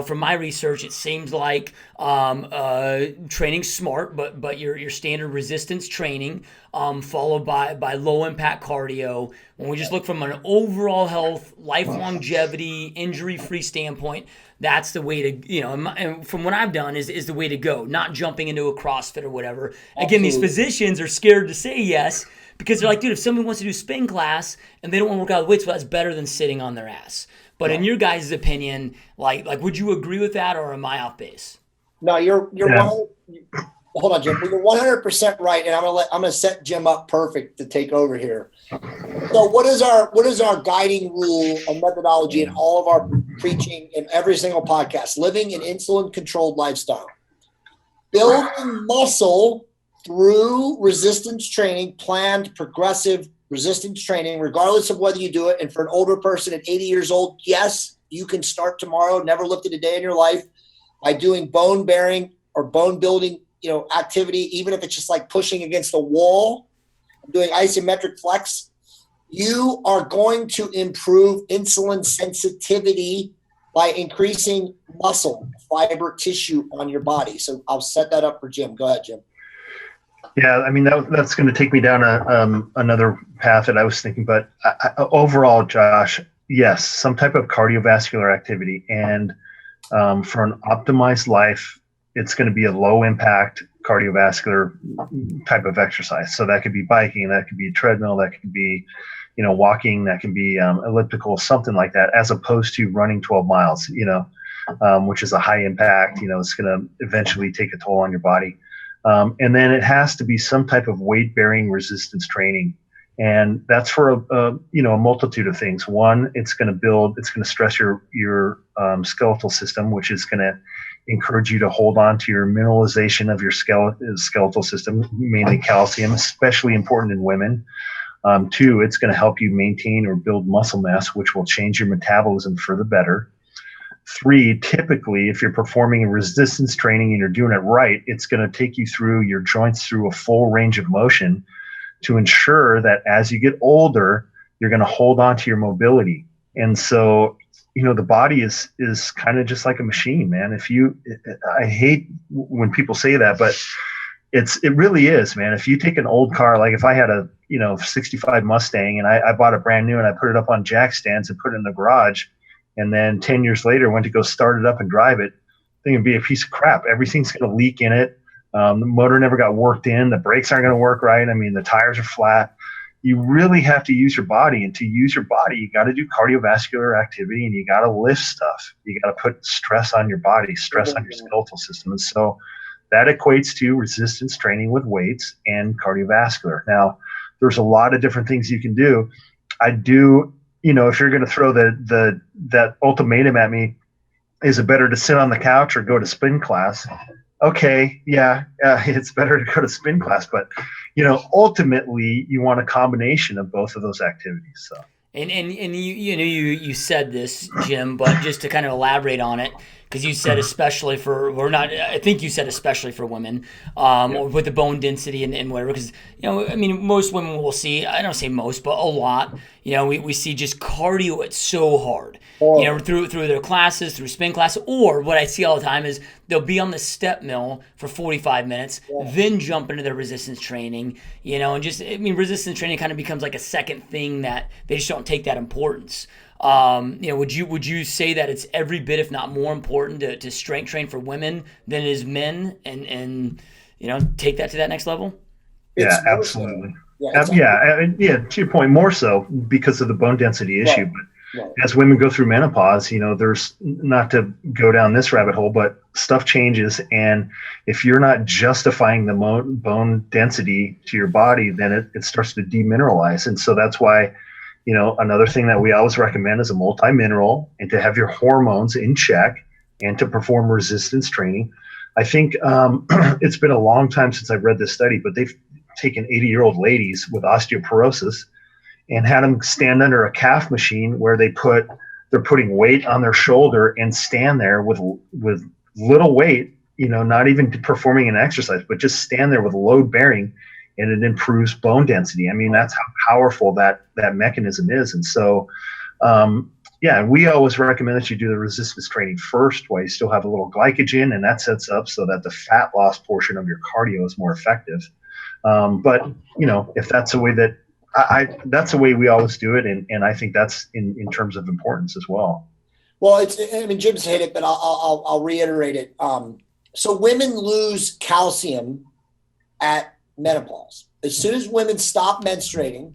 from my research, it seems like training smart, but your standard resistance training, followed by low impact cardio. When we just look from an overall health, life longevity, injury-free standpoint, that's the way to, and from what I've done is the way to go, not jumping into a CrossFit or whatever. Again, these physicians are scared to say yes because they're like, dude, if someone wants to do spin class and they don't want to work out with weights, well, that's better than sitting on their ass. But in your guys' opinion, like, would you agree with that, or am I off base? No, you're hold on, Jim. You're 100% right, and I'm gonna set Jim up perfect to take over here. So, what is our guiding rule and methodology in all of our preaching in every single podcast? Living an insulin-controlled lifestyle, building muscle through resistance training, planned progressive resistance training, regardless of whether you do it. And for an older person at 80 years old, yes, you can start tomorrow. Never lifted a day in your life by doing bone bearing or bone building activity, even if it's just like pushing against a wall, doing isometric flex. You are going to improve insulin sensitivity by increasing muscle fiber tissue on your body. So I'll set that up for Jim. Go ahead, Jim. Yeah, I mean, that's going to take me down another path that I was thinking. But overall, Josh, yes, some type of cardiovascular activity. And for an optimized life, it's going to be a low impact cardiovascular type of exercise. So that could be biking, that could be a treadmill, that could be, walking, that can be elliptical, something like that, as opposed to running 12 miles, which is a high impact, it's going to eventually take a toll on your body. And then it has to be some type of weight bearing resistance training. And that's for a multitude of things. One, it's going to stress your skeletal system, which is going to encourage you to hold on to your mineralization of your skeletal system, mainly calcium, especially important in women. Two, it's going to help you maintain or build muscle mass, which will change your metabolism for the better. Three, typically, if you're performing a resistance training and you're doing it right, it's going to take you through your joints through a full range of motion to ensure that as you get older, you're going to hold on to your mobility. And so, the body is kind of just like a machine, man. I hate when people say that, but it really is, man. If you take an old car, like if I had a 65 Mustang and I bought it brand new and I put it up on jack stands and put it in the garage, and then 10 years later went to go start it up and drive it, I think it'd be a piece of crap. Everything's going to leak in it. The motor never got worked in. The brakes aren't going to work right. I mean, the tires are flat. You really have to use your body. And to use your body, you got to do cardiovascular activity and you got to lift stuff. You got to put stress on your body, stress on your skeletal system. And so that equates to resistance training with weights and cardiovascular. Now, there's a lot of different things you can do. I do, if you're going to throw that ultimatum at me, is it better to sit on the couch or go to spin class? Okay, yeah, it's better to go to spin class, but ultimately you want a combination of both of those activities. So. And you said this, Jim, but just to kind of elaborate on it, because you said especially for, or not, I think you said especially for women, or with the bone density and whatever, because, most women will see, I don't say most, but a lot, we see just cardio, it's so hard, through their classes, through spin class, or what I see all the time is they'll be on the step mill for 45 minutes, then jump into their resistance training, and just, resistance training kind of becomes like a second thing that they just don't take that importance. Would you say that it's every bit, if not more important, to strength train for women than it is men, and take that to that next level? Yeah, absolutely. To your point, more so because of the bone density issue. Right. But as women go through menopause, there's, not to go down this rabbit hole, but stuff changes, and if you're not justifying the bone density to your body, then it starts to demineralize, and so that's why. Another thing that we always recommend is a multi-mineral, and to have your hormones in check and to perform resistance training. I think it's been a long time since I've read this study, but they've taken 80-year-old ladies with osteoporosis and had them stand under a calf machine where they're putting weight on their shoulder and stand there with little weight, not even performing an exercise, but just stand there with load bearing. And it improves bone density. That's how powerful that mechanism is. And so, we always recommend that you do the resistance training first while you still have a little glycogen, and that sets up so that the fat loss portion of your cardio is more effective. But if that's the way that's the way we always do it. And I think that's in terms of importance as well. Well, Jim's hit it, but I'll reiterate it. So women lose calcium at menopause. as soon as women stop menstruating,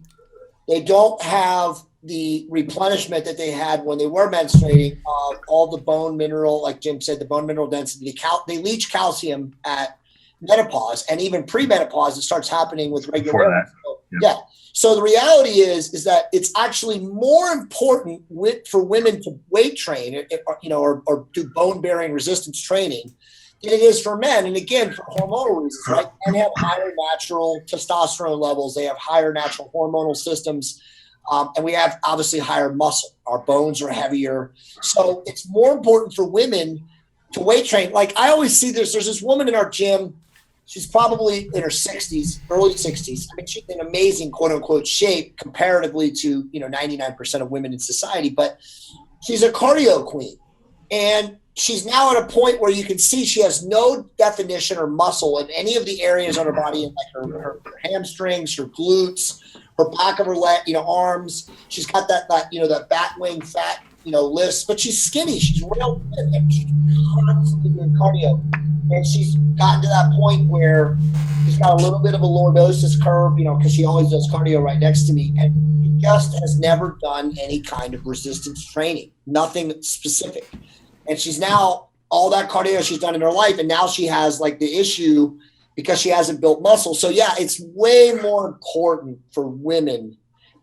they don't have the replenishment that they had when they were menstruating of all the bone mineral, like Jim said, the bone mineral density. They leach calcium at menopause, and even pre-menopause, it starts happening with regularity. So, yeah. So the reality is that it's actually more important for women to weight train, or do bone-bearing resistance training than it is for men. And again, for hormonal reasons, right? Men have higher natural testosterone levels. They have higher natural hormonal systems. And we have obviously higher muscle. Our bones are heavier. So it's more important for women to weight train. Like I always see there's this woman in our gym. She's probably in her 60s, early 60s. I mean, she's in amazing, quote unquote, shape comparatively to, 99% of women in society, but she's a cardio queen. And she's now at a point where you can see she has no definition or muscle in any of the areas on her body, like her hamstrings, her glutes, her back of her leg, arms. She's got that bat wing fat, lifts, but she's skinny. She's real thin, and she's constantly doing cardio. And she's gotten to that point where she's got a little bit of a lordosis curve, because she always does cardio right next to me. And she just has never done any kind of resistance training, nothing specific. And she's now, all that cardio she's done in her life, and now she has like the issue because she hasn't built muscle. So yeah, it's way more important for women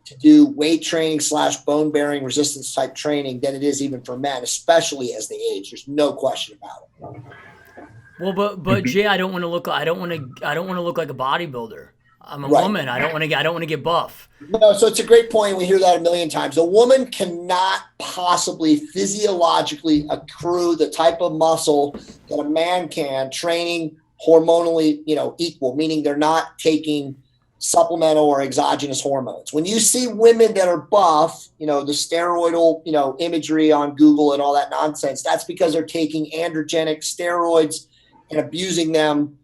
to do weight training / bone bearing resistance type training than it is even for men, especially as they age. There's no question about it. Well, but Jay, I don't want to look like a bodybuilder. I'm a woman. I don't want to get buff. No, so it's a great point. We hear that a million times. A woman cannot possibly physiologically accrue the type of muscle that a man can training hormonally, equal, meaning they're not taking supplemental or exogenous hormones. When you see women that are buff, the steroidal, imagery on Google and all that nonsense, that's because they're taking androgenic steroids and abusing them.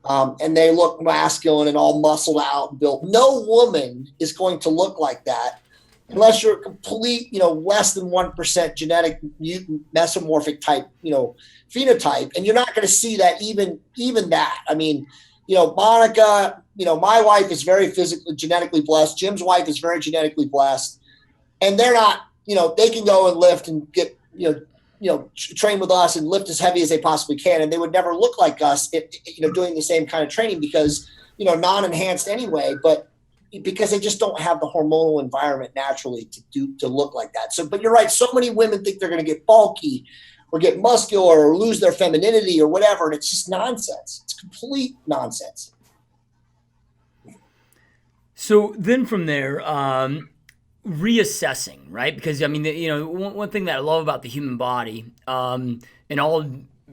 And they look masculine and all muscled out and built. No woman is going to look like that unless you're a complete, less than 1% genetic mutant mesomorphic type, phenotype. And you're not going to see that even that. I mean, Monica, my wife is very physically genetically blessed. Jim's wife is very genetically blessed. And they're not, they can go and lift and get, train with us and lift as heavy as they possibly can. And they would never look like us, doing the same kind of training because, non-enhanced anyway, but because they just don't have the hormonal environment naturally to look like that. So, but you're right. So many women think they're going to get bulky or get muscular or lose their femininity or whatever. And it's just nonsense. It's complete nonsense. So then from there, reassessing, right? Because I mean, one thing that I love about the human body, and all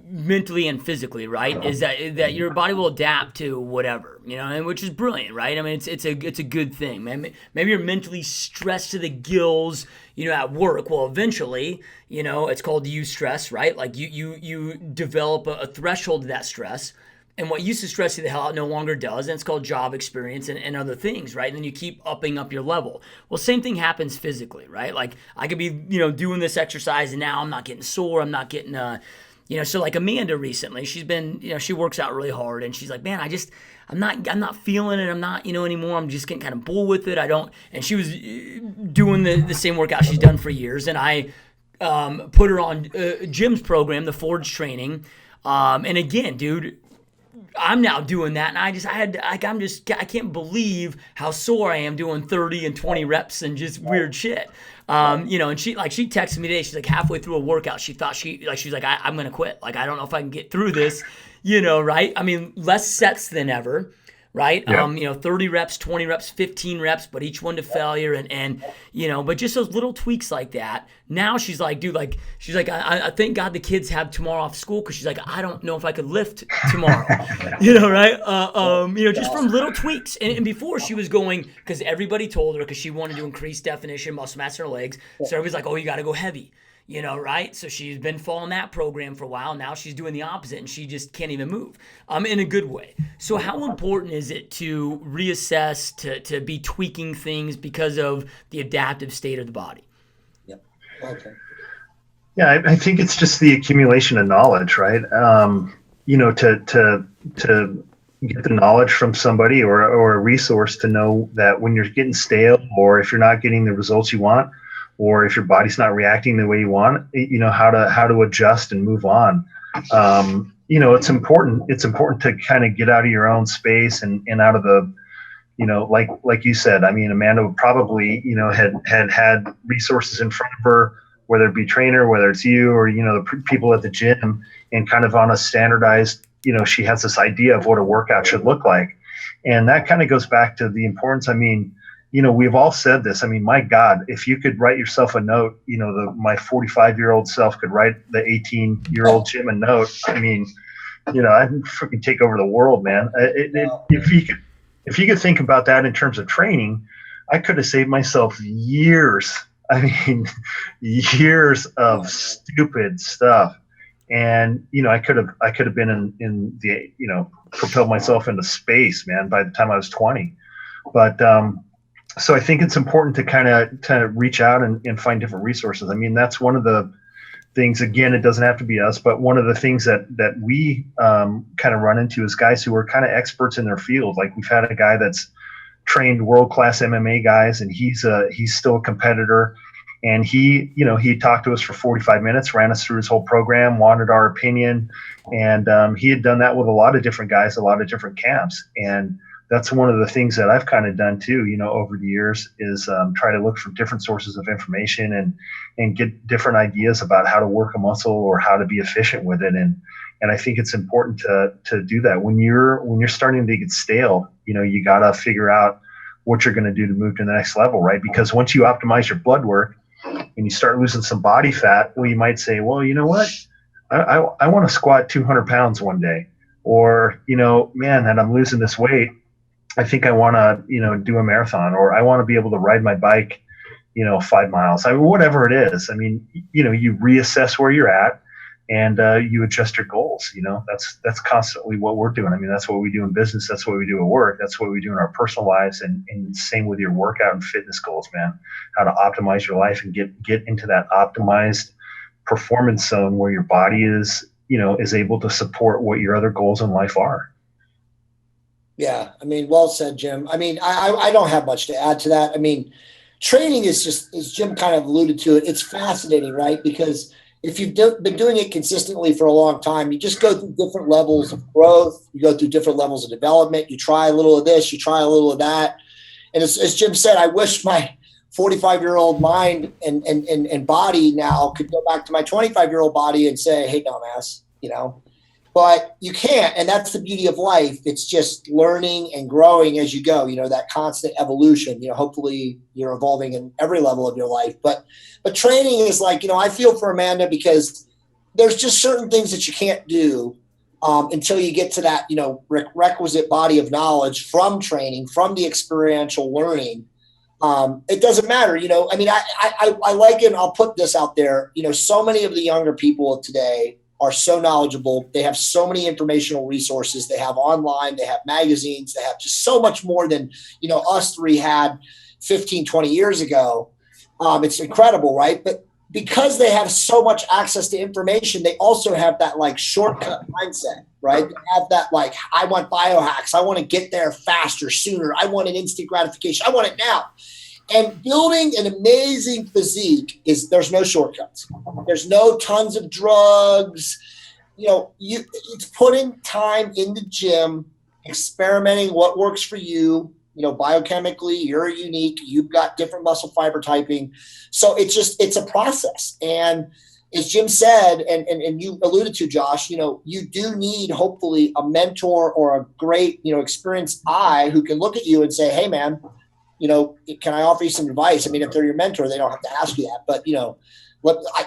mentally and physically, right, is that your body will adapt to whatever, and which is brilliant, right? I mean, it's a good thing. Maybe you're mentally stressed to the gills, at work. Well, eventually, it's called eustress, right? Like you develop a threshold to that stress. And what used to stress you the hell out no longer does, and it's called job experience and other things, right? And then you keep upping up your level. Well, same thing happens physically, right? Like I could be, doing this exercise and now I'm not getting sore, I'm not getting, so like Amanda recently, she's been, she works out really hard and she's like, man, I'm not feeling it, I'm not, anymore, I'm just getting kind of bull with it, and she was doing the same workout she's done for years, and I put her on Jim's program, the Forge training, and again, dude, I'm now doing that, and I can't believe how sore I am doing 30 and 20 reps and just weird shit. And she texted me today. She's like halfway through a workout. She thought she's like, I'm gonna quit. Like I don't know if I can get through this. Right? I mean, less sets than ever. Right? Yep. 30 reps, 20 reps, 15 reps, but each one to failure, and but just those little tweaks like that. Now she's like, dude, I thank God the kids have tomorrow off school, because she's like, I don't know if I could lift tomorrow. Right? Just from little tweaks. And before she was going, because everybody told her, because she wanted to increase definition, muscle mass in her legs. So everybody's like, oh, you got to go heavy. Right? So she's been following that program for a while. Now she's doing the opposite, and she just can't even move, in a good way. So how important is it to reassess, to be tweaking things because of the adaptive state of the body? Yep. Okay. Yeah, I think it's just the accumulation of knowledge, right? To get the knowledge from somebody or a resource to know that when you're getting stale, or if you're not getting the results you want, or if your body's not reacting the way you want, how to adjust and move on. It's important to kind of get out of your own space and out of the, like you said. I mean, Amanda would probably, had resources in front of her, whether it be trainer, whether it's you or, the people at the gym, and kind of on a standardized, she has this idea of what a workout should look like. And that kind of goes back to the importance. I mean, we've all said this. I mean, my God, if you could write yourself a note, my 45-year-old self could write the 18-year-old Jim a note. I mean, I'd freaking take over the world, man. If you could think about that in terms of training, I could have saved myself years. I mean, years of stupid stuff. And, I could have been in the, propelled myself into space, man, by the time I was 20. But, so I think it's important to kind of reach out and find different resources. I mean, that's one of the things, again, it doesn't have to be us, but one of the things that we kind of run into is guys who are kind of experts in their field. Like, we've had a guy that's trained world-class MMA guys, and he's still a competitor. And he talked to us for 45 minutes, ran us through his whole program, wanted our opinion. And he had done that with a lot of different guys, a lot of different camps. And that's one of the things that I've kind of done too, over the years, is try to look for different sources of information and get different ideas about how to work a muscle or how to be efficient with it. And I think it's important to do that when you're starting to get stale. You got to figure out what you're going to do to move to the next level, right? Because once you optimize your blood work and you start losing some body fat, well, you might say, well, you know what? I want to squat 200 pounds one day, or, man, that I'm losing this weight. I think I want to, do a marathon, or I want to be able to ride my bike, 5 miles. Whatever it is. I mean, you reassess where you're at, and you adjust your goals. That's constantly what we're doing. I mean, that's what we do in business. That's what we do at work. That's what we do in our personal lives, and same with your workout and fitness goals, man. How to optimize your life and get into that optimized performance zone where your body is able to support what your other goals in life are. Yeah, I mean, well said, Jim. I mean, I don't have much to add to that. I mean, training is just, as Jim kind of alluded to it, it's fascinating, right? Because if you've been doing it consistently for a long time, you just go through different levels of growth. You go through different levels of development. You try a little of this, you try a little of that. And as Jim said, I wish my 45-year-old mind and body now could go back to my 25-year-old body and say, hey, dumbass, But you can't, and that's the beauty of life. It's just learning and growing as you go, that constant evolution. Hopefully you're evolving in every level of your life. But training is like, I feel for Amanda, because there's just certain things that you can't do until you get to that, requisite body of knowledge from training, from the experiential learning. It doesn't matter, I mean, I like it, and I'll put this out there, so many of the younger people of today are so knowledgeable. They have so many informational resources. They have online, they have magazines, they have just so much more than, us three had 15, 20 years ago. It's incredible, right? But because they have so much access to information, they also have that like shortcut mindset, right? They have that like, I want biohacks. I want to get there faster, sooner. I want an instant gratification. I want it now. And building an amazing physique there's no shortcuts. There's no tons of drugs. It's putting time in the gym, experimenting what works for you. Biochemically, you're unique. You've got different muscle fiber typing. So it's a process. And as Jim said, and you alluded to, Josh, you do need hopefully a mentor or a great, experienced eye who can look at you and say, hey, man, can I offer you some advice? I mean, if they're your mentor, they don't have to ask you that, but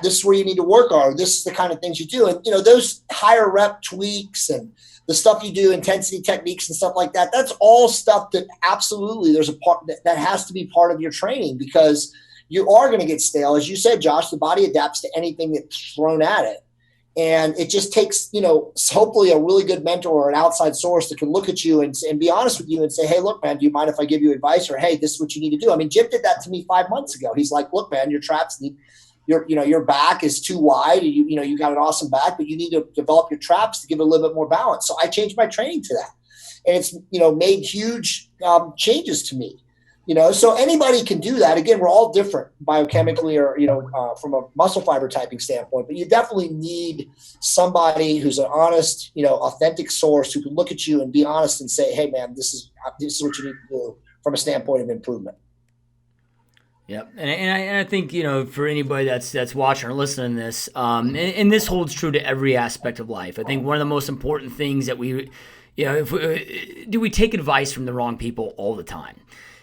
this is where you need to work on, or this is the kind of things you do. And, those higher rep tweaks and the stuff you do, intensity techniques and stuff like that, that's all stuff that absolutely there's a part that has to be part of your training, because you are going to get stale. As you said, Josh, the body adapts to anything that's thrown at it. And it just takes, hopefully a really good mentor or an outside source that can look at you and be honest with you and say, hey, look, man, do you mind if I give you advice? Or, hey, this is what you need to do. I mean, Jim did that to me 5 months ago. He's like, look, man, your traps need, your back is too wide. You got an awesome back, but you need to develop your traps to give it a little bit more balance. So I changed my training to that. and it's, made huge changes to me. So anybody can do that. Again, we're all different biochemically or, from a muscle fiber typing standpoint, but you definitely need somebody who's an honest, authentic source who can look at you and be honest and say, hey man, this is what you need to do from a standpoint of improvement. Yep, and I think for anybody that's watching or listening to this, and this holds true to every aspect of life. I think one of the most important things that we take advice from the wrong people all the time.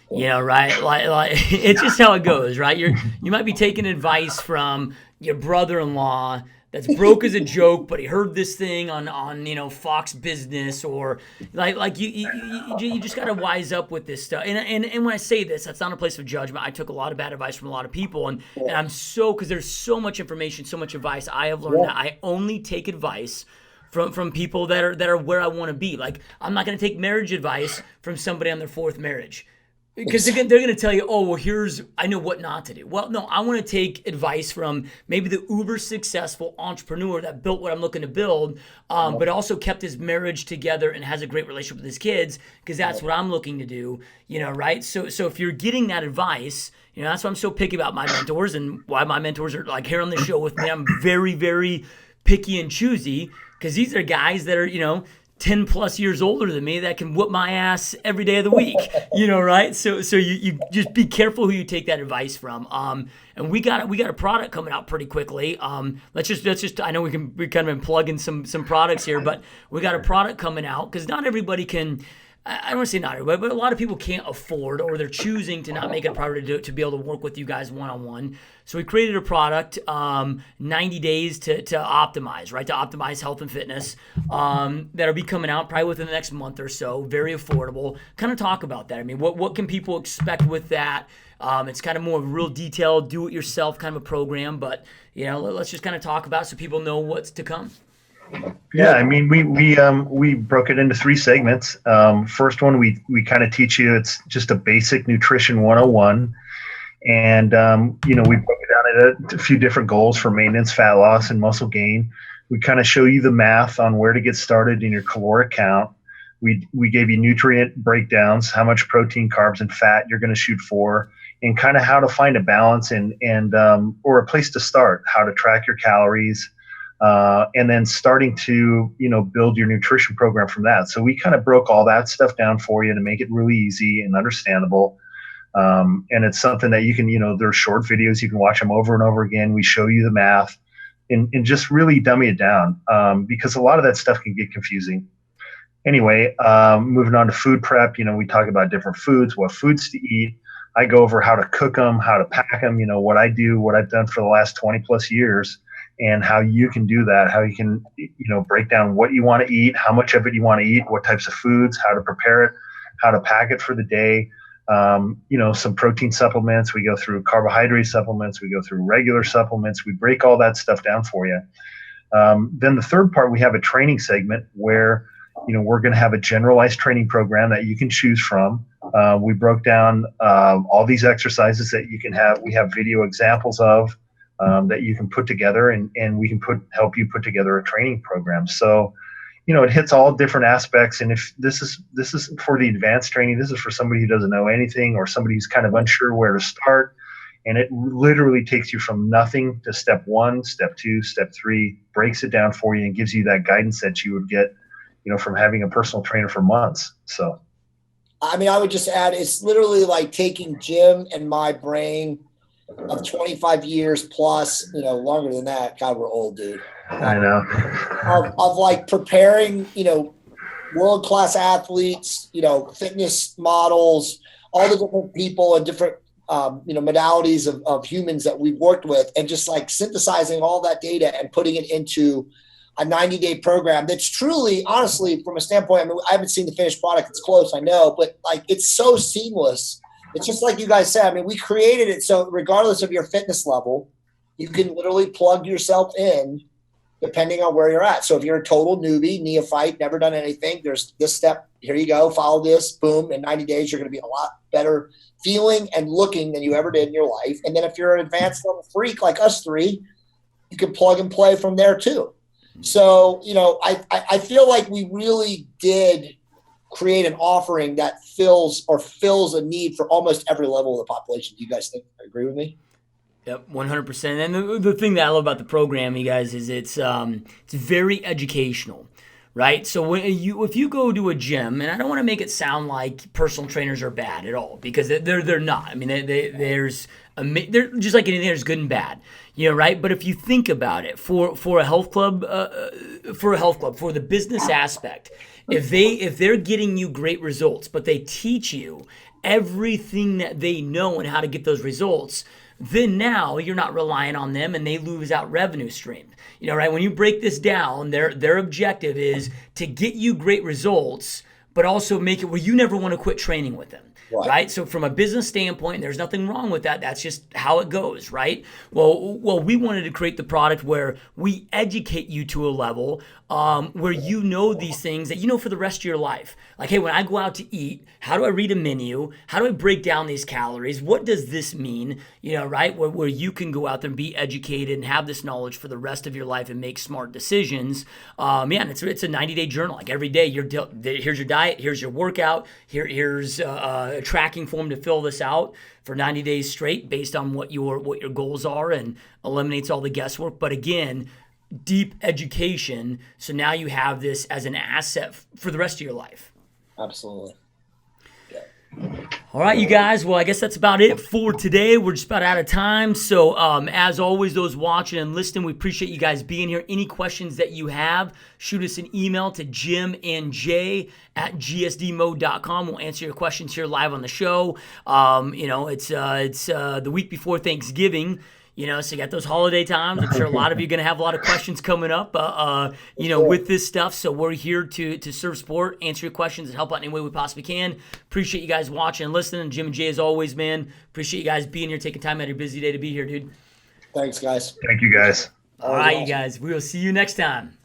Right? Like it's just how it goes, right? You might be taking advice from your brother-in-law that's broke as a joke, but he heard this thing on Fox Business, or like you just gotta wise up with this stuff. And when I say this, that's not a place of judgment. I took a lot of bad advice from a lot of people, and I'm because there's so much information, so much advice. I have learned that I only take advice from people that are where I want to be. Like, I'm not gonna take marriage advice from somebody on their fourth marriage. Because they're going to tell you, oh, well, I know what not to do. Well, no, I want to take advice from maybe the uber successful entrepreneur that built what I'm looking to build, but also kept his marriage together and has a great relationship with his kids, because that's what I'm looking to do, right? So if you're getting that advice, that's why I'm so picky about my mentors, and why my mentors are like here on the show with me. I'm very, very picky and choosy, because these are guys that are, 10 plus years older than me that can whoop my ass every day of the week, right? So you just be careful who you take that advice from. And we got a product coming out pretty quickly. Let's just I know we kind of been plugging some products here, but we got a product coming out, because not everybody can. I don't want to say not everybody, but a lot of people can't afford, or they're choosing to not make it a priority to be able to work with you guys one-on-one. So we created a product, 90 days to optimize, right? To optimize health and fitness, that'll be coming out probably within the next month or so. Very affordable. Kind of talk about that. I mean, what can people expect with that? It's kind of more of a real detailed, do-it-yourself kind of a program, but let's just kind of talk about it so people know what's to come. Yeah, I mean, we broke it into 3 segments. First one, we kind of teach you, it's just a basic nutrition 101. And, we broke it down into a few different goals for maintenance, fat loss, and muscle gain. We kind of show you the math on where to get started in your caloric count. We gave you nutrient breakdowns, how much protein, carbs, and fat you're going to shoot for, and kind of how to find a balance and or a place to start, how to track your calories, and then starting to, build your nutrition program from that. So we kind of broke all that stuff down for you to make it really easy and understandable. And it's something that you can, there's short videos, you can watch them over and over again. We show you the math and just really dummy it down, because a lot of that stuff can get confusing. Anyway, moving on to food prep, we talk about different foods, what foods to eat. I go over how to cook them, how to pack them, what I do, what I've done for the last 20 plus years, and how you can do that, how you can, break down what you want to eat, how much of it you want to eat, what types of foods, how to prepare it, how to pack it for the day. Some protein supplements. We go through carbohydrate supplements. We go through regular supplements. We break all that stuff down for you. Then the third part, we have a training segment where, we're going to have a generalized training program that you can choose from. We broke down all these exercises that you can have. We have video examples of that you can put together, and we can help you put together a training program. So, it hits all different aspects. And if this is for the advanced training, this is for somebody who doesn't know anything, or somebody who's kind of unsure where to start. And it literally takes you from nothing to step 1, step 2, step 3, breaks it down for you and gives you that guidance that you would get, from having a personal trainer for months. So, I mean, I would just add, it's literally like taking Jim and my brain of 25 years plus, longer than that. God, we're old, dude. I know. Of like preparing, world-class athletes, fitness models, all the different people and different, modalities of humans that we've worked with, and just like synthesizing all that data and putting it into a 90-day program that's truly, honestly, from a standpoint, I mean, I haven't seen the finished product. It's close, I know, but like, it's so seamless. It's just like you guys said. I mean, we created it so regardless of your fitness level, you can literally plug yourself in depending on where you're at. So if you're a total newbie, neophyte, never done anything, there's this step. Here you go. Follow this. Boom. In 90 days, you're going to be a lot better feeling and looking than you ever did in your life. And then if you're an advanced level freak like us 3, you can plug and play from there too. So, I feel like we really did create an offering that fills a need for almost every level of the population. Do you guys agree with me? Yep, 100%. And the thing that I love about the program, you guys, is it's very educational, right? So if you go to a gym, and I don't want to make it sound like personal trainers are bad at all, because they're not. I mean, they're just like anything. There's good and bad, right? But if you think about it, for a health club, for the business aspect, if they're getting you great results, but they teach you everything that they know and how to get those results, then now you're not relying on them and they lose out revenue stream. Right? When you break this down, their objective is to get you great results, but also make it where you never want to quit training with them. Right. So from a business standpoint, there's nothing wrong with that. That's just how it goes, right? Well, we wanted to create the product where we educate you to a level where you know these things that you know for the rest of your life. Like, hey, when I go out to eat, how do I read a menu? How do I break down these calories? What does this mean? Right? Where you can go out there and be educated and have this knowledge for the rest of your life and make smart decisions. And it's a 90-day journal. Like every day, here's your diet, here's your workout, here's a tracking form to fill this out for 90 days straight based on what your goals are, and eliminates all the guesswork. But again, deep education. So now you have this as an asset for the rest of your life. Absolutely. All right, you guys. Well, I guess that's about it for today. We're just about out of time. So as always, those watching and listening, we appreciate you guys being here. Any questions that you have, shoot us an email to jimandjay@gsdmode.com. We'll answer your questions here live on the show. It's the week before Thanksgiving. So you got those holiday times. I'm sure a lot of you are going to have a lot of questions coming up, with this stuff. So we're here to serve support, answer your questions, and help out any way we possibly can. Appreciate you guys watching and listening. Jim and Jay, as always, man, appreciate you guys being here, taking time out of your busy day to be here, dude. Thanks, guys. Thank you, guys. All right, awesome. You guys. We will see you next time.